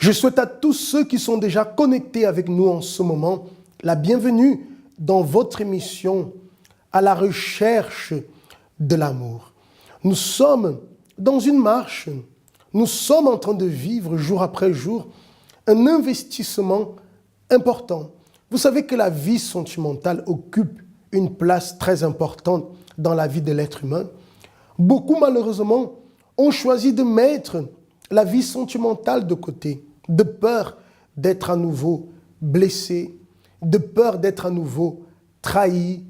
Je souhaite à tous ceux qui sont déjà connectés avec nous en ce moment la bienvenue dans votre émission à la recherche de l'amour. Nous sommes dans une marche, nous sommes en train de vivre jour après jour un investissement important. Vous savez que la vie sentimentale occupe une place très importante dans la vie de l'être humain. Beaucoup malheureusement ont choisi de mettre la vie sentimentale de côté, de peur d'être à nouveau blessé, de peur d'être à nouveau trahi,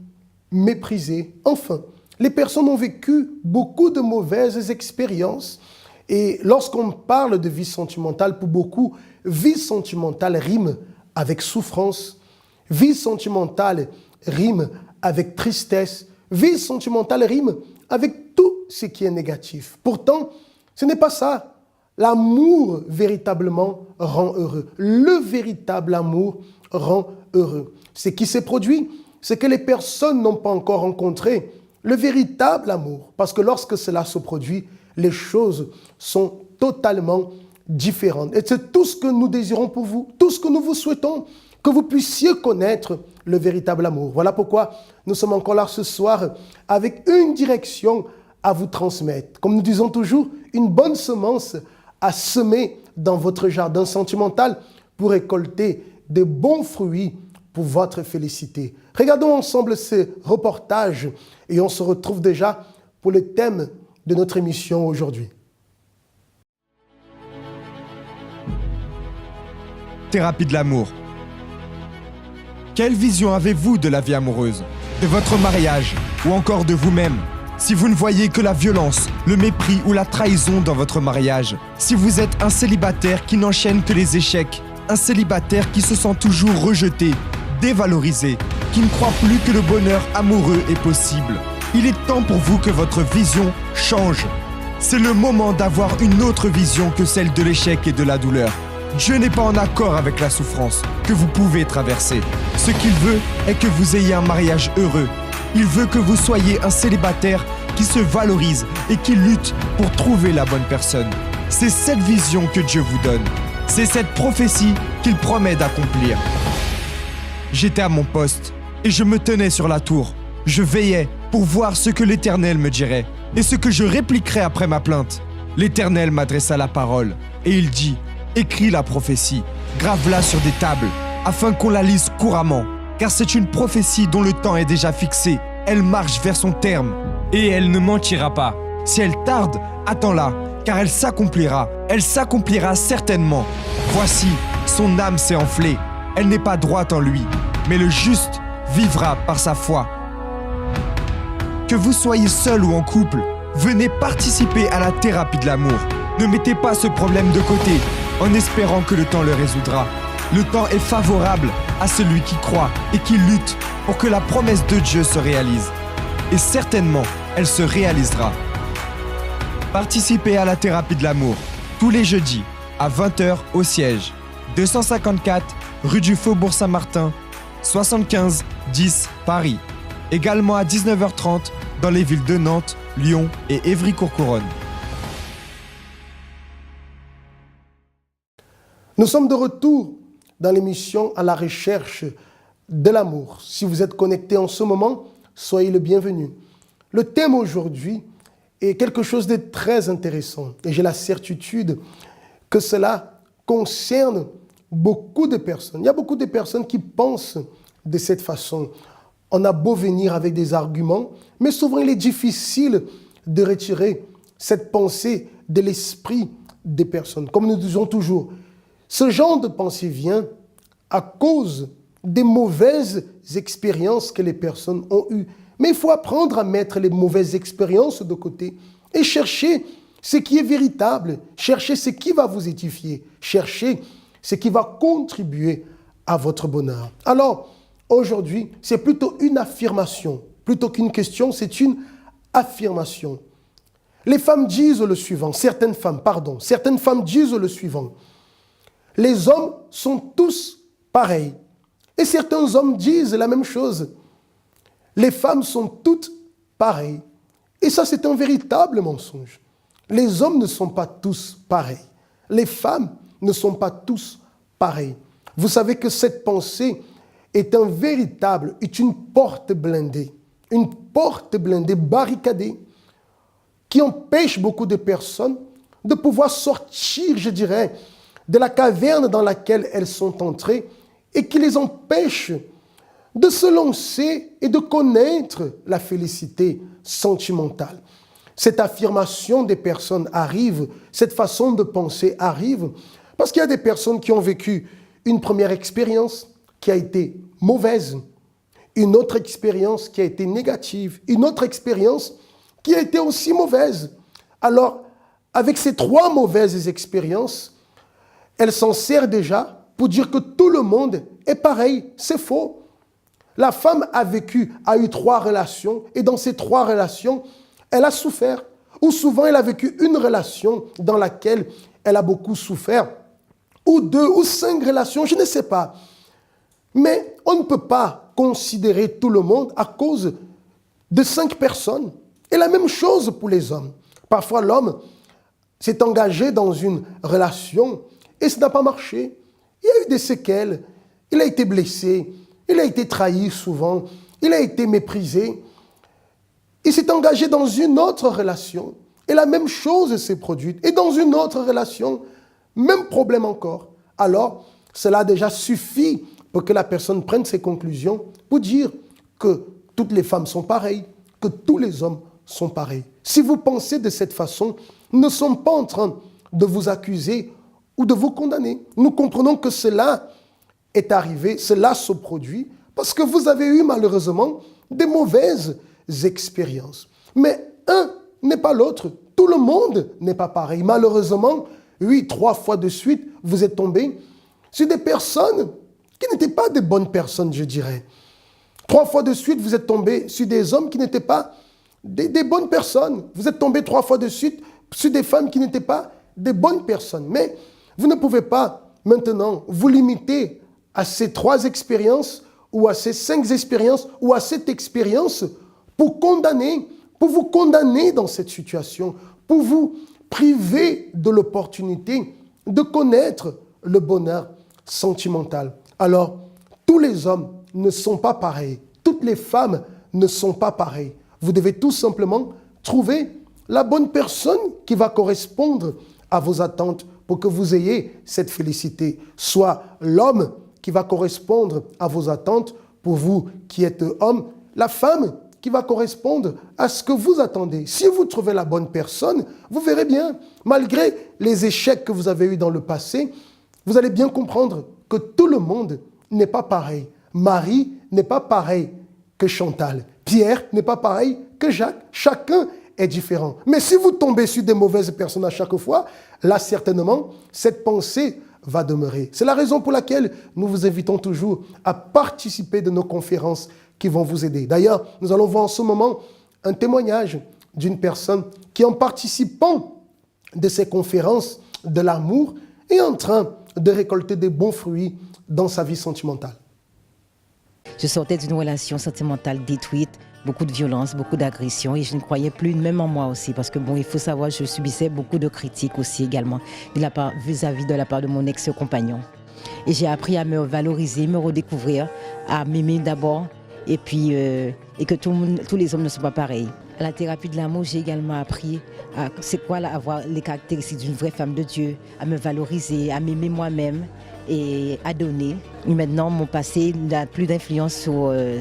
méprisé. Enfin, les personnes ont vécu beaucoup de mauvaises expériences. Et lorsqu'on parle de vie sentimentale, pour beaucoup, vie sentimentale rime avec souffrance, vie sentimentale rime avec tristesse, vie sentimentale rime avec tout ce qui est négatif. Pourtant, ce n'est pas ça. L'amour véritablement rend heureux. Le véritable amour rend heureux. Ce qui s'est produit, c'est que les personnes n'ont pas encore rencontré le véritable amour. Parce que lorsque cela se produit, les choses sont totalement différentes. Et c'est tout ce que nous désirons pour vous, tout ce que nous vous souhaitons, que vous puissiez connaître le véritable amour. Voilà pourquoi nous sommes encore là ce soir avec une direction à vous transmettre. Comme nous disons toujours, une bonne semence à semer dans votre jardin sentimental pour récolter de bons fruits pour votre félicité. Regardons ensemble ce reportage et on se retrouve déjà pour le thème de notre émission aujourd'hui. Thérapie de l'amour. Quelle vision avez-vous de la vie amoureuse, de votre mariage ou encore de vous-même? Si vous ne voyez que la violence, le mépris ou la trahison dans votre mariage, si vous êtes un célibataire qui n'enchaîne que les échecs, un célibataire qui se sent toujours rejeté, dévalorisé, qui ne croit plus que le bonheur amoureux est possible, il est temps pour vous que votre vision change. C'est le moment d'avoir une autre vision que celle de l'échec et de la douleur. Dieu n'est pas en accord avec la souffrance que vous pouvez traverser. Ce qu'il veut est que vous ayez un mariage heureux. Il veut que vous soyez un célibataire qui se valorise et qui lutte pour trouver la bonne personne. C'est cette vision que Dieu vous donne. C'est cette prophétie qu'il promet d'accomplir. J'étais à mon poste et je me tenais sur la tour. Je veillais pour voir ce que l'Éternel me dirait et ce que je répliquerais après ma plainte. L'Éternel m'adressa la parole et il dit: écris la prophétie, grave-la sur des tables, afin qu'on la lise couramment. Car c'est une prophétie dont le temps est déjà fixé. Elle marche vers son terme. Et elle ne mentira pas. Si elle tarde, attends-la, car elle s'accomplira. Elle s'accomplira certainement. Voici, son âme s'est enflée. Elle n'est pas droite en lui, mais le juste vivra par sa foi. Que vous soyez seul ou en couple, venez participer à la thérapie de l'amour. Ne mettez pas ce problème de côté, en espérant que le temps le résoudra. Le temps est favorable à celui qui croit et qui lutte pour que la promesse de Dieu se réalise. Et certainement, elle se réalisera. Participez à la thérapie de l'amour tous les jeudis à 20h au siège, 254 rue du Faubourg Saint-Martin, 75 10 Paris. Également à 19h30 dans les villes de Nantes, Lyon et Évry-Courcouronnes. Nous sommes de retour dans l'émission à la recherche de l'amour. Si vous êtes connecté en ce moment, soyez le bienvenu. Le thème aujourd'hui est quelque chose de très intéressant et j'ai la certitude que cela concerne beaucoup de personnes. Il y a beaucoup de personnes qui pensent de cette façon. On a beau venir avec des arguments, mais souvent il est difficile de retirer cette pensée de l'esprit des personnes. Comme nous disons toujours, ce genre de pensée vient à cause des mauvaises expériences que les personnes ont eues. Mais il faut apprendre à mettre les mauvaises expériences de côté et chercher ce qui est véritable, chercher ce qui va vous édifier, chercher ce qui va contribuer à votre bonheur. Alors, aujourd'hui, c'est plutôt une affirmation. Plutôt qu'une question, c'est une affirmation. Les femmes disent le suivant, certaines femmes disent le suivant. Les hommes sont tous pareils. Et certains hommes disent la même chose. Les femmes sont toutes pareilles. Et ça, c'est un véritable mensonge. Les hommes ne sont pas tous pareils. Les femmes ne sont pas tous pareils. Vous savez que cette pensée est une porte blindée barricadée, qui empêche beaucoup de personnes de pouvoir sortir, je dirais, de la caverne dans laquelle elles sont entrées et qui les empêche de se lancer et de connaître la félicité sentimentale. Cette affirmation des personnes arrive, cette façon de penser arrive, parce qu'il y a des personnes qui ont vécu une première expérience qui a été mauvaise, une autre expérience qui a été négative, une autre expérience qui a été aussi mauvaise. Alors, avec ces 3 mauvaises expériences, elle s'en sert déjà pour dire que tout le monde est pareil. C'est faux. La femme a eu 3 relations, et dans ces 3 relations, elle a souffert. Ou souvent, elle a vécu une relation dans laquelle elle a beaucoup souffert, ou 2 ou 5 relations, je ne sais pas. Mais on ne peut pas considérer tout le monde à cause de 5 personnes. Et la même chose pour les hommes. Parfois, l'homme s'est engagé dans une relation et ça n'a pas marché. Il y a eu des séquelles, il a été blessé, il a été trahi souvent, il a été méprisé. Il s'est engagé dans une autre relation et la même chose s'est produite. Et dans une autre relation, même problème encore. Alors, cela déjà suffit pour que la personne prenne ses conclusions pour dire que toutes les femmes sont pareilles, que tous les hommes sont pareils. Si vous pensez de cette façon, nous ne sommes pas en train de vous accuser ou de vous condamner. Nous comprenons que cela est arrivé, cela se produit, parce que vous avez eu malheureusement des mauvaises expériences. Mais un n'est pas l'autre. Tout le monde n'est pas pareil. Malheureusement, oui, 3 fois de suite, vous êtes tombé sur des personnes qui n'étaient pas des bonnes personnes, je dirais. 3 fois de suite, vous êtes tombé sur des hommes qui n'étaient pas des bonnes personnes. Vous êtes tombé 3 fois de suite sur des femmes qui n'étaient pas des bonnes personnes. Mais vous ne pouvez pas maintenant vous limiter à ces 3 expériences ou à ces 5 expériences ou à cette expérience pour vous condamner dans cette situation, pour vous priver de l'opportunité de connaître le bonheur sentimental. Alors, tous les hommes ne sont pas pareils. Toutes les femmes ne sont pas pareilles. Vous devez tout simplement trouver la bonne personne qui va correspondre à vos attentes pour que vous ayez cette félicité. Soit l'homme qui va correspondre à vos attentes pour vous qui êtes homme, la femme qui va correspondre à ce que vous attendez. Si vous trouvez la bonne personne, vous verrez bien, malgré les échecs que vous avez eus dans le passé, vous allez bien comprendre que tout le monde n'est pas pareil. Marie n'est pas pareil que Chantal. Pierre n'est pas pareil que Jacques. Chacun est différent. Mais si vous tombez sur des mauvaises personnes à chaque fois, là, certainement, cette pensée va demeurer. C'est la raison pour laquelle nous vous invitons toujours à participer de nos conférences qui vont vous aider. D'ailleurs, nous allons voir en ce moment un témoignage d'une personne qui, en participant de ces conférences de l'amour, est en train de récolter des bons fruits dans sa vie sentimentale. Je sortais d'une relation sentimentale détruite, beaucoup de violence, beaucoup d'agressions et je ne croyais plus même en moi aussi parce que bon, il faut savoir, je subissais beaucoup de critiques aussi également vis-à-vis de la part de mon ex-compagnon. Et j'ai appris à me valoriser, me redécouvrir, à m'aimer d'abord et puis et que tous les hommes ne sont pas pareils. À la thérapie de l'amour, j'ai également appris à c'est quoi là, avoir les caractéristiques d'une vraie femme de Dieu, à me valoriser, à m'aimer moi-même et à donner. Et maintenant, mon passé n'a plus d'influence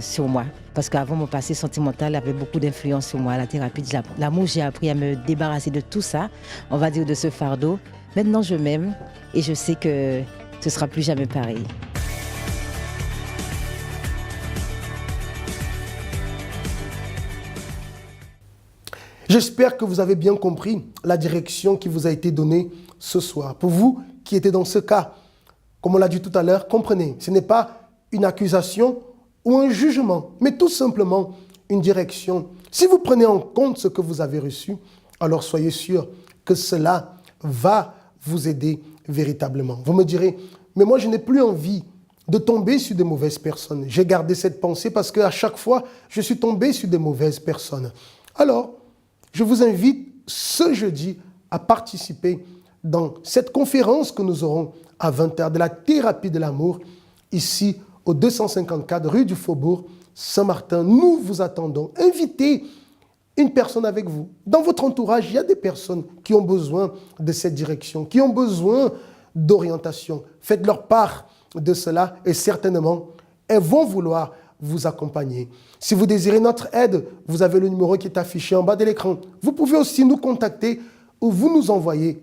sur moi. Parce qu'avant, mon passé sentimental avait beaucoup d'influence sur moi. À la thérapie de l'amour, j'ai appris à me débarrasser de tout ça, on va dire de ce fardeau. Maintenant, je m'aime et je sais que ce ne sera plus jamais pareil. J'espère que vous avez bien compris la direction qui vous a été donnée ce soir. Pour vous qui étiez dans ce cas, comme on l'a dit tout à l'heure, comprenez, ce n'est pas une accusation ou un jugement, mais tout simplement une direction. Si vous prenez en compte ce que vous avez reçu, alors soyez sûr que cela va vous aider véritablement. Vous me direz, mais moi je n'ai plus envie de tomber sur des mauvaises personnes. J'ai gardé cette pensée parce qu'à chaque fois, je suis tombé sur des mauvaises personnes. Alors, je vous invite ce jeudi à participer dans cette conférence que nous aurons à 20h de la thérapie de l'amour, ici au 254 rue du Faubourg Saint-Martin. Nous vous attendons. Invitez une personne avec vous. Dans votre entourage, il y a des personnes qui ont besoin de cette direction, qui ont besoin d'orientation. Faites-leur part de cela et certainement, elles vont vouloir vous accompagner. Si vous désirez notre aide, vous avez le numéro qui est affiché en bas de l'écran. Vous pouvez aussi nous contacter ou nous envoyer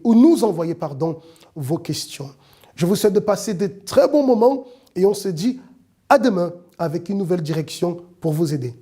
vos questions. Je vous souhaite de passer de très bons moments et on se dit à demain avec une nouvelle direction pour vous aider.